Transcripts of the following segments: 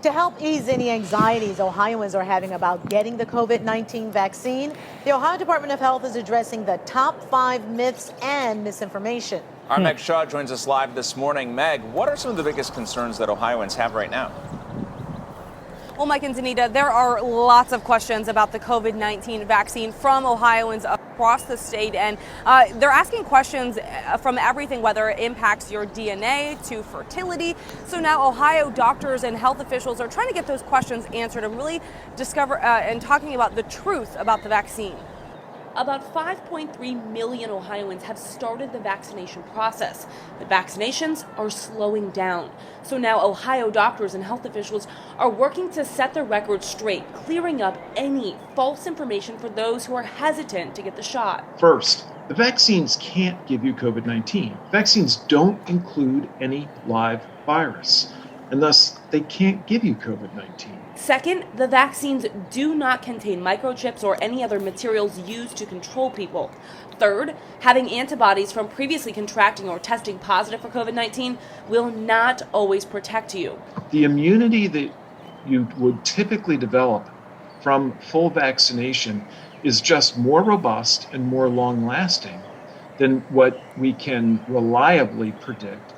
To help ease any anxieties Ohioans are having about getting the COVID-19 vaccine, the Ohio Department of Health is addressing the top 5 myths and misinformation. Our Meg Shaw joins us live this morning. Meg, what are some of the biggest concerns that Ohioans have right now? Well, Mike and Danita, there are lots of questions about the COVID-19 vaccine from Ohioans across the state, and they're asking questions from everything, whether it impacts your DNA to fertility. So now Ohio doctors and health officials are trying to get those questions answered and really discover and talking about the truth about the vaccine. About 5.3 million Ohioans have started the vaccination process, but vaccinations are slowing down. So now Ohio doctors and health officials are working to set the record straight, clearing up any false information for those who are hesitant to get the shot. First, the vaccines can't give you COVID-19. Vaccines don't include any live virus, and thus they can't give you COVID-19. Second, the vaccines do not contain microchips or any other materials used to control people. Third, having antibodies from previously contracting or testing positive for COVID-19 will not always protect you. The immunity that you would typically develop from full vaccination is just more robust and more long-lasting than what we can reliably predict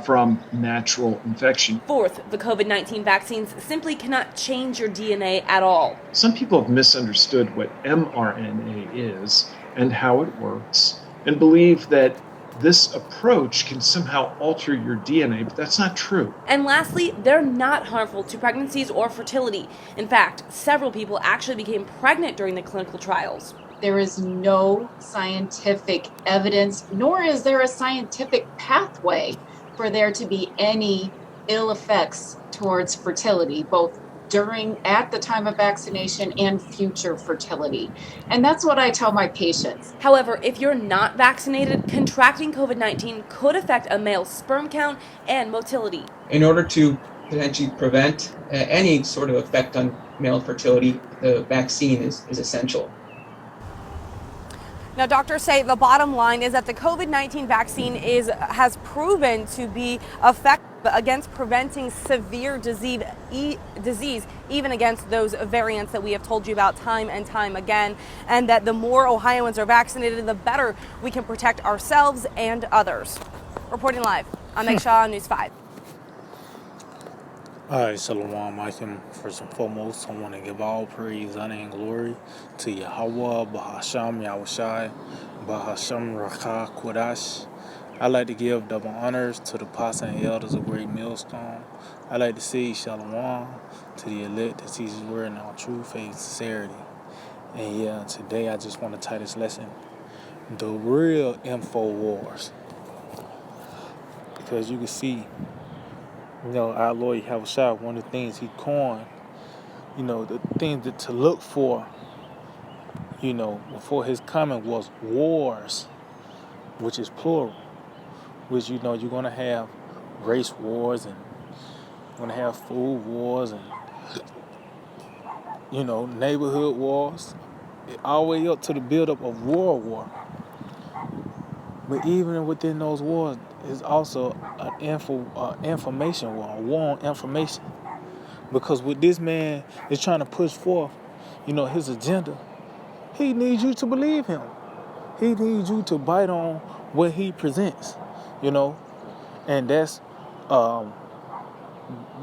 from natural infection. Fourth, the COVID-19 vaccines simply cannot change your DNA at all. Some people have misunderstood what mRNA is and how it works, and believe that this approach can somehow alter your DNA, but that's not true. And lastly, they're not harmful to pregnancies or fertility. In fact, several people actually became pregnant during the clinical trials. There is no scientific evidence, nor is there a scientific pathway for there to be any ill effects towards fertility, both at the time of vaccination and future fertility. And that's what I tell my patients. However, if you're not vaccinated, contracting COVID-19 could affect a male's sperm count and motility. In order to potentially prevent any sort of effect on male fertility, the vaccine is essential. Now, doctors say the bottom line is that the COVID-19 vaccine has proven to be effective against preventing severe disease, even against those variants that we have told you about time and time again, and that the more Ohioans are vaccinated, the better we can protect ourselves and others. Reporting live, I'm Meg Shaw, News 5. All right, Shalom, Michael. First and foremost, I want to give all praise, honor, and glory to Yahweh, Bahasham, Yahushai, Bahasham, Rakha, Kodash. I like to give double honors to the pastors and elders of Great Millstone. I like to say Shalom to the elect that teaches word in all true faith and sincerity. And yeah, today I just want to tie this lesson, the real info wars. Because you can see, our Lord Yahushua, one of the things he coined, the things to look for, before his coming was wars, which is plural, which, you're going to have race wars and you're going to have food wars and, neighborhood wars, all the way up to the buildup of World War. But even within those wars, is also an information war, a war on information. Because what this man is trying to push forth, his agenda, he needs you to believe him. He needs you to bite on what he presents, And that's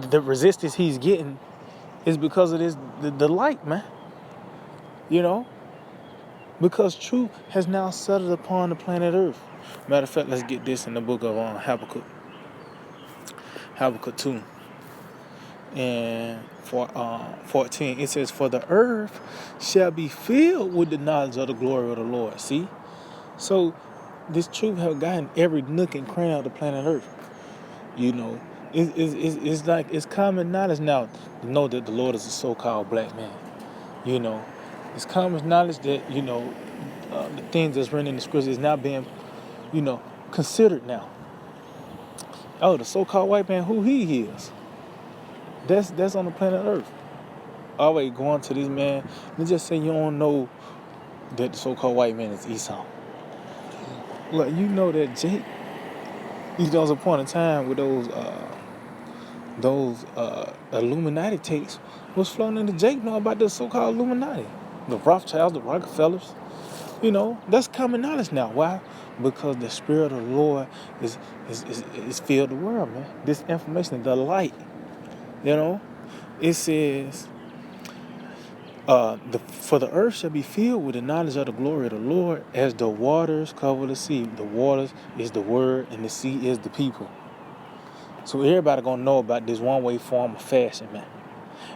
the resistance he's getting is because of the light, man. Because truth has now settled upon the planet Earth. Matter of fact, let's get this in the book of Habakkuk. Habakkuk 2 and 14. It says, "For the earth shall be filled with the knowledge of the glory of the Lord." See? So this truth has gotten every nook and cranny of the planet Earth. It's like it's common knowledge now to know that the Lord is a so-called black man. It's common knowledge that, the things that's written in the scriptures is now being considered now. Oh, the so-called white man, who he is. That's on the planet Earth. Always going to this man, let's just say you don't know that the so-called white man is Esau. Look, that Jake, there was a point in time with those Illuminati tapes was flown into Jake know about the so-called Illuminati, the Rothschilds, the Rockefellers. You know, that's common knowledge now. Why? Because the Spirit of the Lord is filled the world, man. This information, the light. You know, it says, for the earth shall be filled with the knowledge of the glory of the Lord, as the waters cover the sea. The waters is the word, and the sea is the people. So everybody gonna know about this one-way form of fashion, man.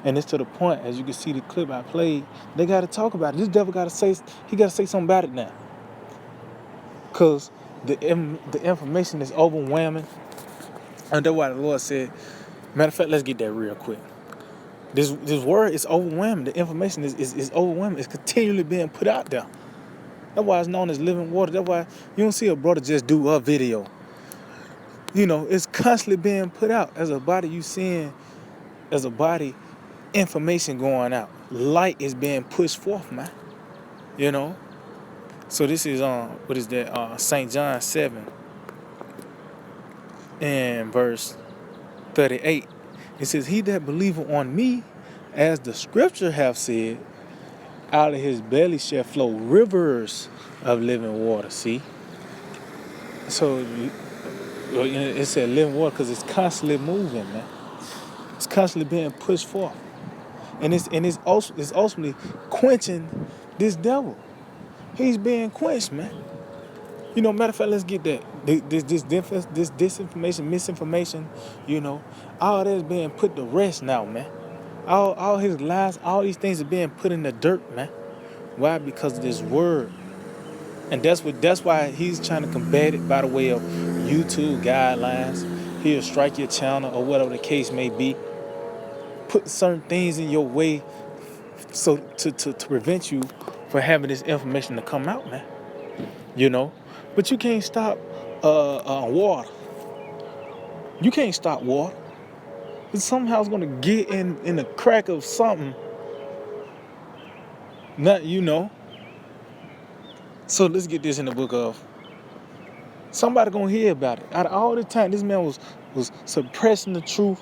And it's to the point, as you can see the clip I played, they gotta talk about it. This devil gotta say something about it now. Cause the information is overwhelming. And that's why the Lord said, matter of fact, let's get that real quick. This word is overwhelming. The information is overwhelming. It's continually being put out there. That's why it's known as living water. That's why you don't see a brother just do a video. You know, it's constantly being put out. As a body, you seeing, as a body, information going out. Light is being pushed forth, man. You know? So this is, what is that? St. John 7 and verse 38. It says, he that believeth on me, as the scripture have said, out of his belly shall flow rivers of living water. See? So it said living water because it's constantly moving, man. It's constantly being pushed forth. And it's ultimately quenching this devil. He's being quenched, man. You know, matter of fact, let's get that. This disinformation, misinformation, you know, all that is being put to rest now, man. All his lies, all these things are being put in the dirt, man. Why? Because of this word. And that's why he's trying to combat it by the way of YouTube guidelines. He'll strike your channel or whatever the case may be. Put certain things in your way so to prevent you from having this information to come out, man. You know? But you can't stop water. You can't stop water. It's somehow gonna get in the crack of something. Not, you know. So let's get this in the book of. Somebody gonna hear about it. Out of all the time, this man was suppressing the truth.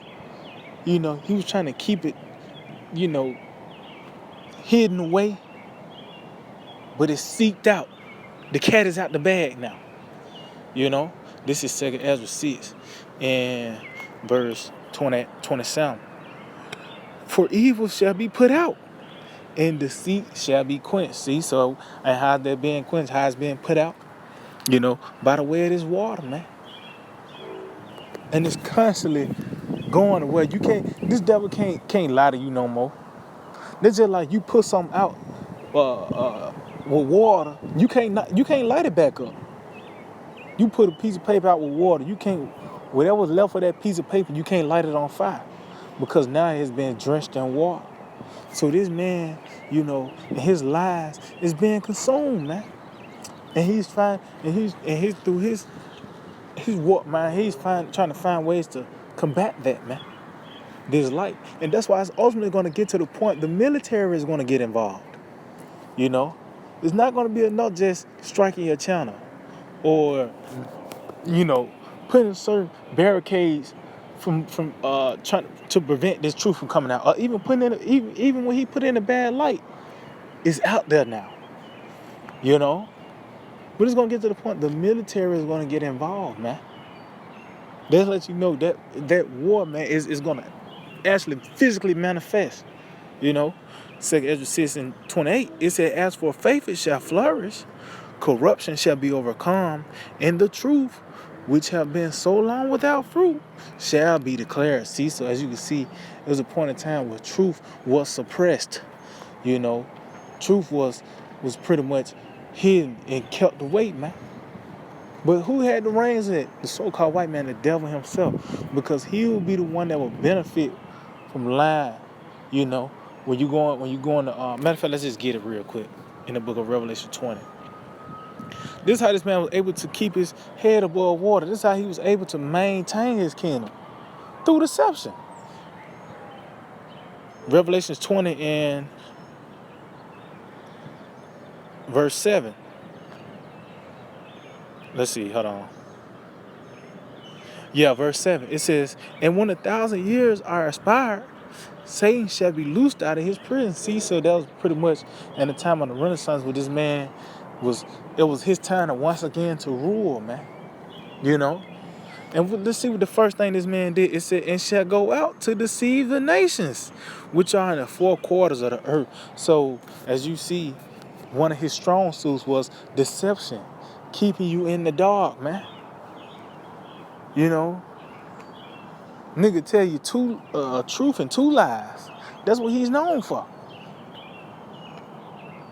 You know, he was trying to keep it, you know, hidden away. But it's seeked out. The cat is out the bag now. You know, this is 2 Ezra 6 and verse 27. For evil shall be put out, and deceit shall be quenched. See, so, and how they're being quenched, how it's being put out, you know, by the way of this water, man. And it's constantly going where you can't, this devil can't lie to you no more. It's just like you put something out with water, you can't light it back up. You put a piece of paper out with water, you can't, whatever's left of that piece of paper, you can't light it on fire because now it's been drenched in water. So this man, you know, his lies is being consumed, man. And he's trying to find ways to combat that, man. This light. And that's why it's ultimately going to get to the point the military is going to get involved. You know? It's not going to be enough just striking your channel or, you know, putting certain barricades from trying to prevent this truth from coming out. Or even even when he put in a bad light, it's out there now. You know? But it's going to get to the point the military is going to get involved, man. They'll let you know that war, man, is going to actually physically manifest. You know? 2 Ezra 6 and 28, it said, as for faith it shall flourish, corruption shall be overcome, and the truth, which have been so long without fruit, shall be declared. See, so as you can see, there was a point in time where truth was suppressed. You know, truth was pretty much hidden and kept away, man. But who had the reins in it? The so-called white man, the devil himself, because he will be the one that will benefit from lying. You know, when you go on to matter of fact, let's just get it real quick in the book of Revelation 20. This is how this man was able to keep his head above water. This is how he was able to maintain his kingdom through deception. Revelation 20 and verse 7. Let's see, hold on. Yeah, verse 7. It says, and when 1,000 years are expired, Satan shall be loosed out of his prison. See, so that was pretty much in the time of the Renaissance where this man it was his time to once again to rule, man. You know? And let's see what the first thing this man did. It said, and shall go out to deceive the nations, which are in the four quarters of the earth. So, as you see, one of his strong suits was deception, keeping you in the dark, man. You know? Nigga tell you two truth and two lies. That's what he's known for.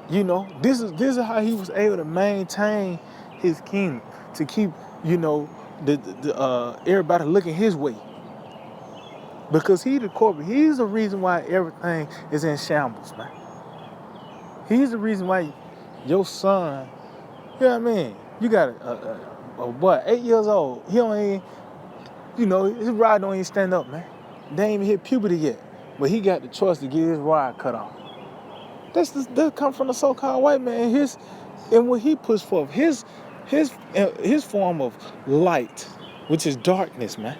You know, this is how he was able to maintain his kingdom, to keep, you know, the everybody looking his way. Because he the corporate, he's the reason why everything is in shambles, man. He's the reason why your son, you know what I mean? You got a boy, 8 years old. He don't even, you know, his rod don't even stand up, man. They ain't even hit puberty yet. But he got the choice to get his rod cut off. That come from the so-called white man. And what he puts forth, his form of light, which is darkness, man.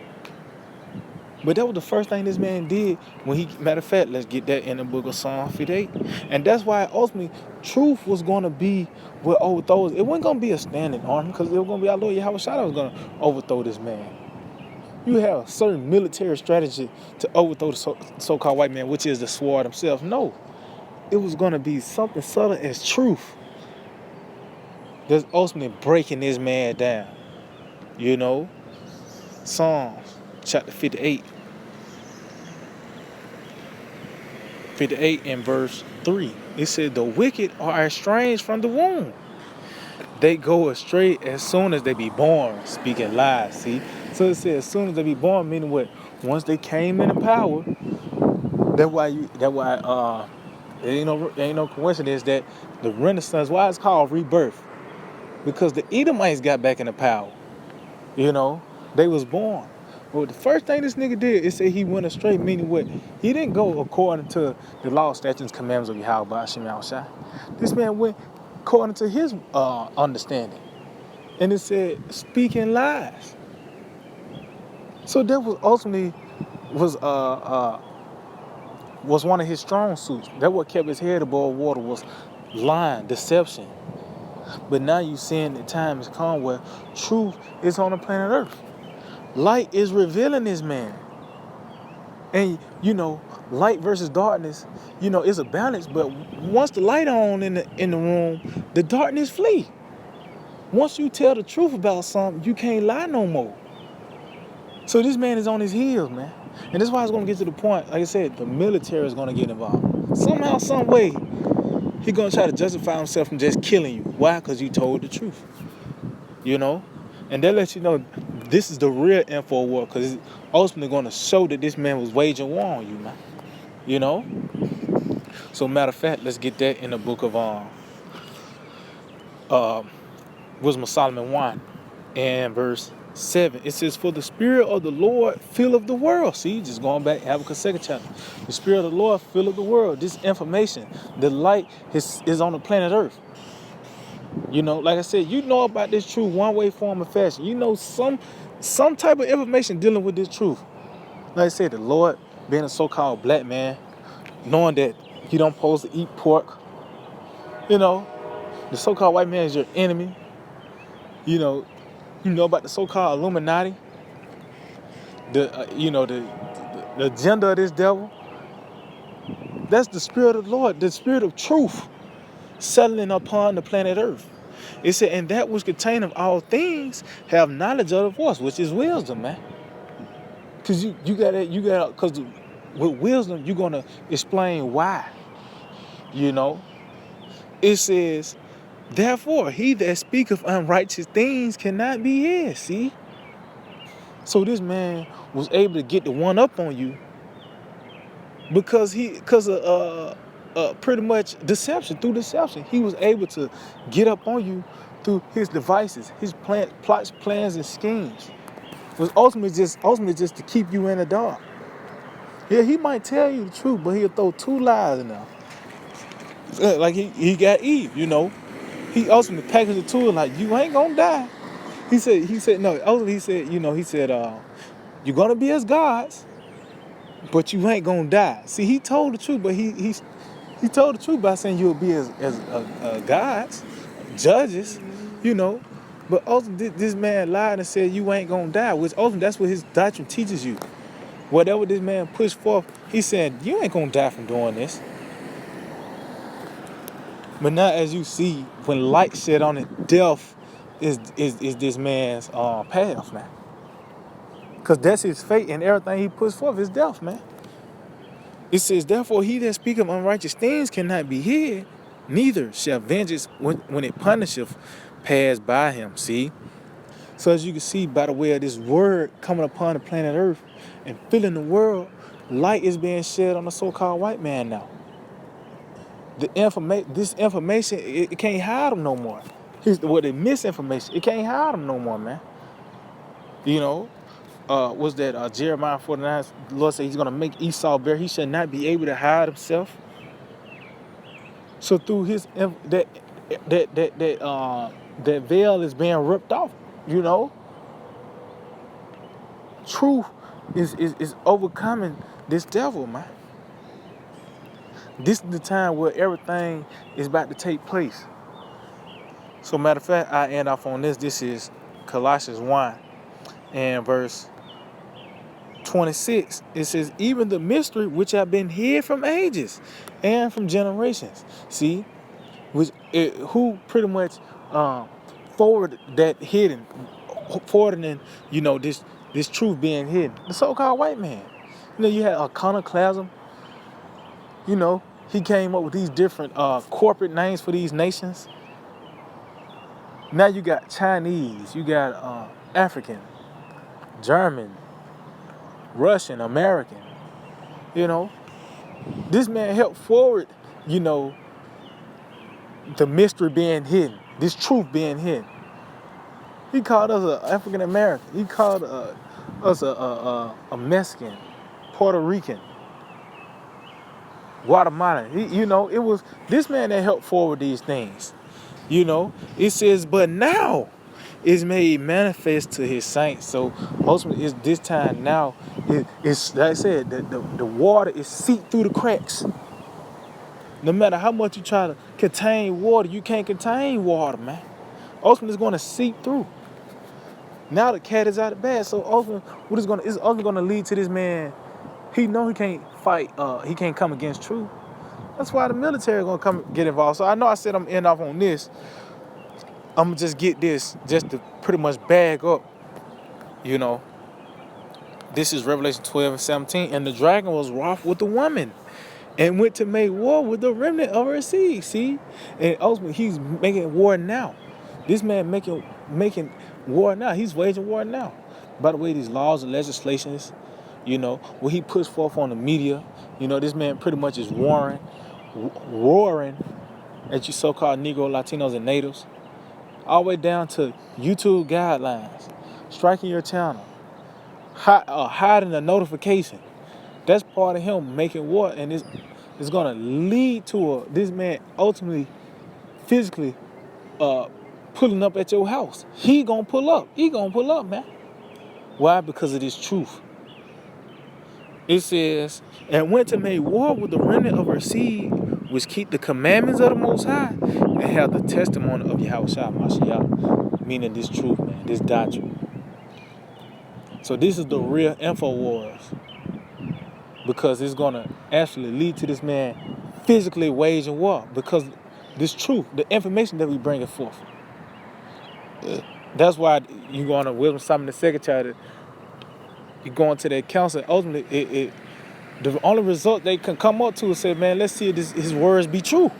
But that was the first thing this man did when matter of fact, let's get that in the book of Psalm 58. And that's why ultimately truth was going to be what overthrows. It wasn't going to be a standing army, because it was going to be our Lord Yahweh Shai was going to overthrow this man. You have a certain military strategy to overthrow the so-called white man, which is the sword himself. No. It was going to be something subtle as truth that's ultimately breaking this man down. You know? Psalms chapter 58. 58 and verse 3. It said, the wicked are estranged from the womb. They go astray as soon as they be born, speaking lies, see? So it says as soon as they be born, meaning what? Once they came into power, that's why there ain't no coincidence that the Renaissance, why it's called rebirth? Because the Edomites got back into power. You know, they was born. Well, the first thing this nigga did is say he went astray, meaning what? He didn't go according to the law, statutes, and commandments of Yahweh Hashem Yahushua. This man went according to his understanding. And it said, speaking lies. So that was ultimately was one of his strong suits. That what kept his head above water was lying, deception. But now you seeing the time has come where truth is on the planet Earth. Light is revealing this man. And, you know, light versus darkness, you know, is a balance. But once the light on in the room, the darkness flee. Once you tell the truth about something, you can't lie no more. So this man is on his heels, man. And that's why it's going to get to the point, like I said, the military is going to get involved. Somehow, some way, he's going to try to justify himself from just killing you. Why? Because you told the truth. You know? And that lets you know this is the real info war, because it's ultimately going to show that this man was waging war on you, man. You know? So matter of fact, let's get that in the book of Wisdom of Solomon 1 and verse 7. It says, for the Spirit of the Lord filleth the world. See, just going back, Habakkuk 2nd chapter. The Spirit of the Lord filleth the world. This information, the light is on the planet Earth. You know, like I said, you know about this truth one way, form, and fashion. You know some type of information dealing with this truth. Like I said, the Lord being a so-called black man, knowing that you don't supposed to eat pork. You know, the so-called white man is your enemy. You know about the so-called Illuminati. The agenda of this devil. That's the Spirit of the Lord, the Spirit of truth, settling upon the planet Earth. It said, and that which containeth all things have knowledge of the voice, which is wisdom, man. Because because with wisdom, you're going to explain why. You know? It says, therefore, he that speaketh unrighteous things cannot be his. See? So this man was able to get the one up on you because of pretty much deception. Through deception, he was able to get up on you through his devices, his plots, plans, and schemes. It was ultimately just to keep you in the dark. Yeah, he might tell you the truth, but he'll throw two lies in there. Like he got Eve, you know. He ultimately packaged it to her like, you ain't gonna die. He said, no, ultimately he said, You're going to be as gods, but you ain't going to die. See, he told the truth, but he told the truth by saying you'll be as gods, judges, you know. But ultimately, this man lied and said you ain't going to die, which ultimately that's what his doctrine teaches you. Whatever this man pushed forth, he said, you ain't going to die from doing this. But now as you see, when light shed on it, death is this man's path now. Because that's his fate, and everything he puts forth is death, man. It says, therefore, he that speaketh unrighteous things cannot be hid, neither shall vengeance, when it punisheth, pass by him. See? So as you can see by the way of this word coming upon the planet Earth and filling the world, light is being shed on the so-called white man now. This information, it can't hide him no more. The misinformation, it can't hide him no more, man. You know? Was that Jeremiah 49? The Lord said he's going to make Esau bare. He shall not be able to hide himself. So through his that veil is being ripped off. You know, truth is overcoming this devil, man. This is the time where everything is about to take place. So matter of fact, I end off on this. This is Colossians 1 and verse 26, it says, even the mystery which have been hid from ages and from generations. See, who pretty much forwarded that hidden, forwarding, you know, this truth being hidden? The so-called white man. You know, you had iconoclasm. You know, he came up with these different corporate names for these nations. Now you got Chinese, you got African, German, Russian, American, you know. This man helped forward, you know, the mystery being hidden, this truth being hidden. He called us an African American. He called us a Mexican, Puerto Rican, Guatemalan. You know, it was this man that helped forward these things. You know, it says, but now is made manifest to his saints. So ultimately, it's this time now. It's like I said, the water is seeped through the cracks. No matter how much you try to contain water, you can't contain water, man. Ultimately, it's going to seep through. Now the cat is out of bed. So ultimately, it's ultimately going to lead to this man. He know he can't fight. He can't come against truth. That's why the military is going to come get involved. So I know I said I'm end off on this. I'm going to just get this just to pretty much bag up, you know. This is Revelation 12 and 17. And the dragon was wroth with the woman and went to make war with the remnant of her seed. See? And ultimately, he's making war now. This man making war now. He's waging war now. By the way, these laws and legislations, you know, what he puts forth on the media, you know, this man pretty much is roaring at you so-called Negro, Latinos, and natives. All the way down to YouTube guidelines, striking your channel, hiding a notification. That's part of him making war, and it's going to lead to this man ultimately, physically, pulling up at your house. He going to pull up. He going to pull up, man. Why? Because of this truth. It says, and went to make war with the remnant of her seed, which keep the commandments of the Most High, and have the testimony of Yahushua Mashiach, meaning this truth, man, this doctrine. So this is the real InfoWars, because it's going to actually lead to this man physically waging war, because this truth, the information that we bring it forth. That's why you go on a Wisdom Summit, the secretary, you go into that council, ultimately, the only result they can come up to is say, man, let's see if his words be true.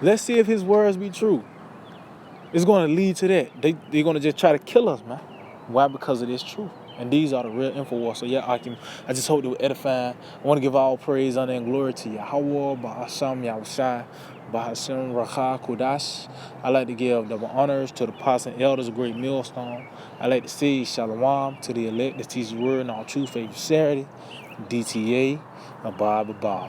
Let's see if his words be true. It's going to lead to that. They're going to just try to kill us, man. Why? Because of this truth. And these are the real InfoWars. So yeah, I just hope they were edifying. I want to give all praise, honor, and glory to Yahweh, Ba'asham, Yahushai, Ba'asham, Rakha, Kudash. I like to give double honors to the apostles and elders of Great Millstone. I like to say Shalom to the elect that teach the word in all truth, faith, and sincerity. DTA, Abba, Abba.